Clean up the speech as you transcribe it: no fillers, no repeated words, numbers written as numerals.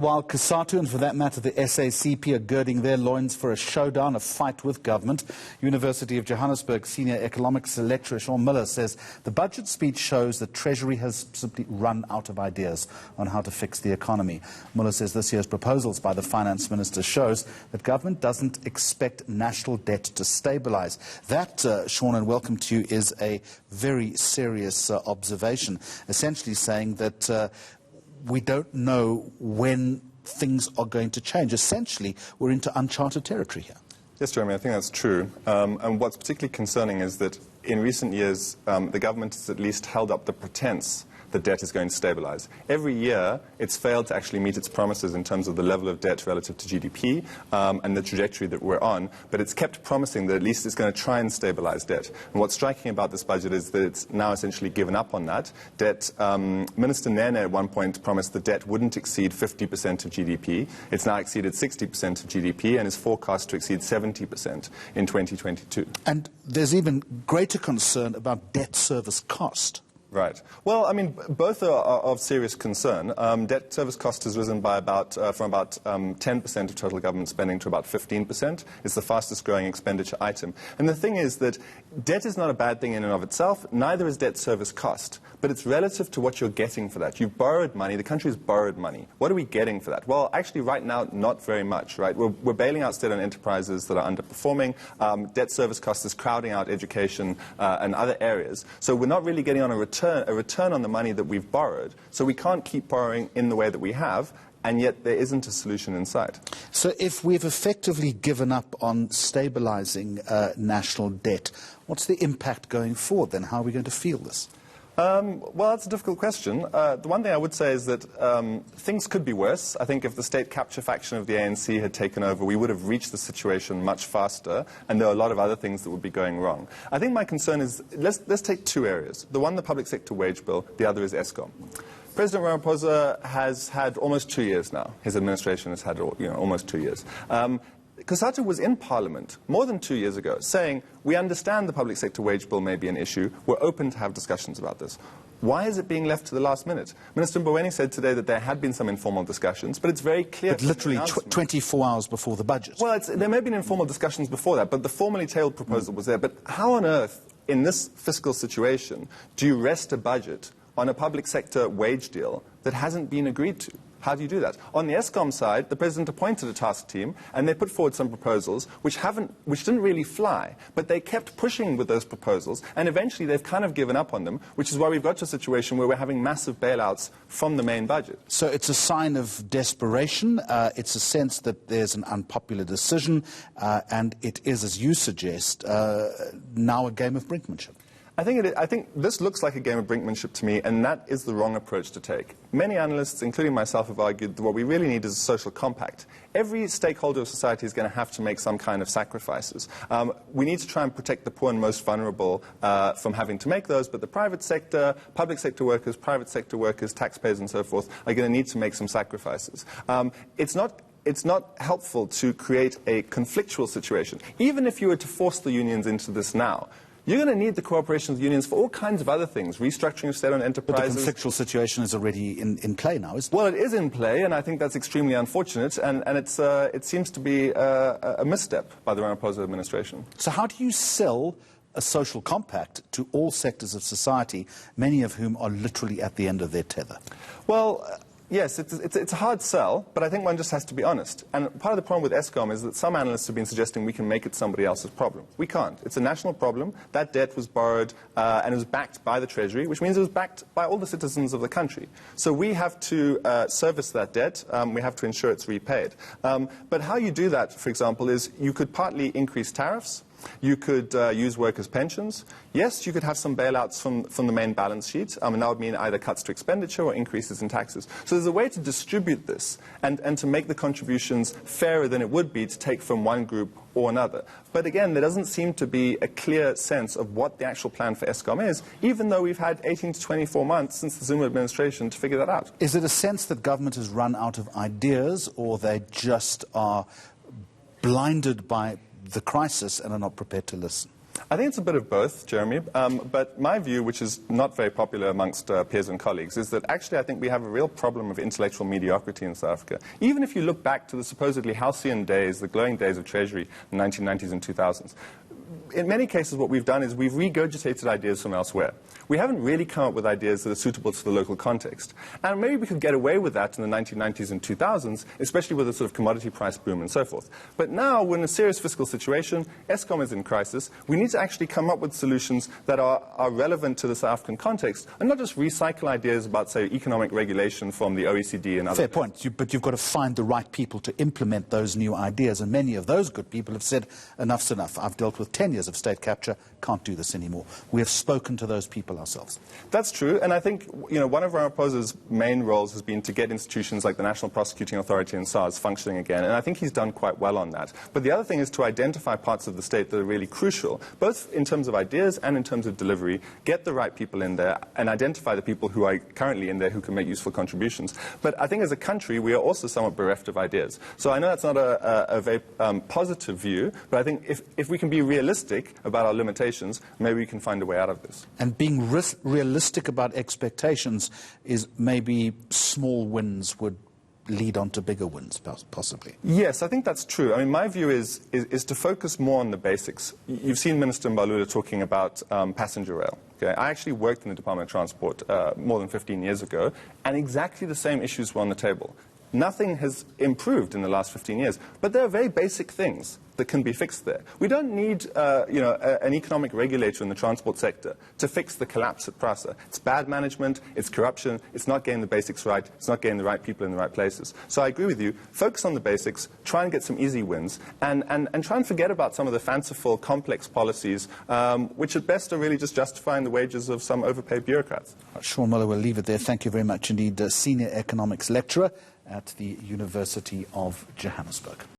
While COSATU and, for that matter, the SACP are girding their loins for a showdown, a fight with government, University of Johannesburg senior economics lecturer Sean Muller says the budget speech shows that Treasury has simply run out of ideas on how to fix the economy. Muller says this year's proposals by the finance minister shows that government doesn't expect national debt to stabilise. That, Sean, and welcome to you, is a very serious observation, essentially saying that we don't know when things are going to change. Essentially, we're into uncharted territory here. Yes, Jeremy, I think that's true. And what's particularly concerning is that in recent years, the government has at least held up the pretense that debt is going to stabilise. Every year, it's failed to actually meet its promises in terms of the level of debt relative to GDP and the trajectory that we're on, but it's kept promising that at least it's going to try and stabilise debt. And what's striking about this budget is that it's now essentially given up on that. Debt, Minister Nene at one point promised the debt wouldn't exceed 50% of GDP. It's now exceeded 60% of GDP and is forecast to exceed 70% in 2022. And there's even greater concern about debt service cost. Right. Well, I mean, both are of serious concern. Debt service cost has risen by from about 10% of total government spending to about 15%. It's the fastest growing expenditure item. And the thing is that debt is not a bad thing in and of itself. Neither is debt service cost. But it's relative to what you're getting for that. You've borrowed money. The country's borrowed money. What are we getting for that? Well, actually, right now, not very much, right? We're bailing out state-owned enterprises that are underperforming. Debt service cost is crowding out education and other areas. So we're not really getting on a return on the money that we've borrowed. So we can't keep borrowing in the way that we have, and yet there isn't a solution in sight. So if we've effectively given up on stabilising national debt, what's the impact going forward then? How are we going to feel this? Well, that's a difficult question. The one thing I would say is that things could be worse. I think if the state capture faction of the ANC had taken over, we would have reached the situation much faster, and there are a lot of other things that would be going wrong. I think my concern is, let's take two areas. The one, the public sector wage bill, the other is Eskom. President Ramaphosa has had almost 2 years now. His administration has had almost 2 years. COSATU was in Parliament more than 2 years ago saying, we understand the public sector wage bill may be an issue, we're open to have discussions about this. Why is it being left to the last minute? Minister Mboweni said today that there had been some informal discussions, but it's very clear... But literally 24 hours before the budget. Well, there may have been informal discussions before that, but the formally tabled proposal was there. But how on earth, in this fiscal situation, do you rest a budget on a public sector wage deal that hasn't been agreed to? How do you do that? On the Eskom side, the President appointed a task team, and they put forward some proposals which didn't really fly, but they kept pushing with those proposals, and eventually they've kind of given up on them, which is why we've got to a situation where we're having massive bailouts from the main budget. So it's a sign of desperation, it's a sense that there's an unpopular decision, and it is, as you suggest, now a game of brinkmanship. I think this looks like a game of brinkmanship to me, and that is the wrong approach to take. Many analysts, including myself, have argued that what we really need is a social compact. Every stakeholder of society is going to have to make some kind of sacrifices. We need to try and protect the poor and most vulnerable from having to make those, but the private sector, public sector workers, private sector workers, taxpayers and so forth are going to need to make some sacrifices. It's not helpful to create a conflictual situation. Even if you were to force the unions into this now, you're going to need the cooperation of the unions for all kinds of other things, restructuring of state-owned enterprises. But the conflictual situation is already in play now, isn't it? Well, it is in play, and I think that's extremely unfortunate, and it seems to be a misstep by the Ramaphosa administration. So how do you sell a social compact to all sectors of society, many of whom are literally at the end of their tether? Well... Yes, it's a hard sell, but I think one just has to be honest. And part of the problem with Eskom is that some analysts have been suggesting we can make it somebody else's problem. We can't. It's a national problem. That debt was borrowed and it was backed by the Treasury, which means it was backed by all the citizens of the country. So we have to service that debt. We have to ensure it's repaid. But how you do that, for example, is you could partly increase tariffs. You could use workers' pensions. Yes, you could have some bailouts from the main balance sheet, and that would mean either cuts to expenditure or increases in taxes. So there's a way to distribute this and to make the contributions fairer than it would be to take from one group or another. But again, there doesn't seem to be a clear sense of what the actual plan for Eskom is, even though we've had 18 to 24 months since the Zuma administration to figure that out. Is it a sense that government has run out of ideas, or they just are blinded by the crisis and are not prepared to listen? I think it's a bit of both, Jeremy. But my view, which is not very popular amongst peers and colleagues, is that actually I think we have a real problem of intellectual mediocrity in South Africa. Even if you look back to the supposedly halcyon days, the glowing days of Treasury in the 1990s and 2000s, in many cases what we've done is we've regurgitated ideas from elsewhere. We haven't really come up with ideas that are suitable to the local context. And maybe we could get away with that in the 1990s and 2000s, especially with a sort of commodity price boom and so forth. But now we're in a serious fiscal situation. Eskom is in crisis. We need to actually come up with solutions that are relevant to the South African context and not just recycle ideas about, say, economic regulation from the OECD and other. Fair point. But you've got to find the right people to implement those new ideas. And many of those good people have said, enough's enough. I've dealt with 10 years of state capture, can't do this anymore. We have spoken to those people ourselves. That's true, and I think one of our opposers' main roles has been to get institutions like the National Prosecuting Authority and SARS functioning again, and I think he's done quite well on that. But the other thing is to identify parts of the state that are really crucial, both in terms of ideas and in terms of delivery, get the right people in there, and identify the people who are currently in there who can make useful contributions. But I think as a country, we are also somewhat bereft of ideas. So I know that's not a very positive view, but I think if we can be realistic about our limitations, maybe we can find a way out of this. And being realistic about expectations is maybe small wins would lead on to bigger wins, possibly. Yes, I think that's true. I mean, my view is to focus more on the basics. You've seen Minister Mbalula talking about passenger rail. Okay? I actually worked in the Department of Transport more than 15 years ago, and exactly the same issues were on the table. Nothing has improved in the last 15 years, but there are very basic things that can be fixed there. We don't need an economic regulator in the transport sector to fix the collapse at PRASA. It's bad management, it's corruption, it's not getting the basics right, it's not getting the right people in the right places. So I agree with you, focus on the basics, try and get some easy wins, and try and forget about some of the fanciful, complex policies, which at best are really just justifying the wages of some overpaid bureaucrats. Sean Muller, we'll leave it there. Thank you very much indeed. Senior economics lecturer at the University of Johannesburg.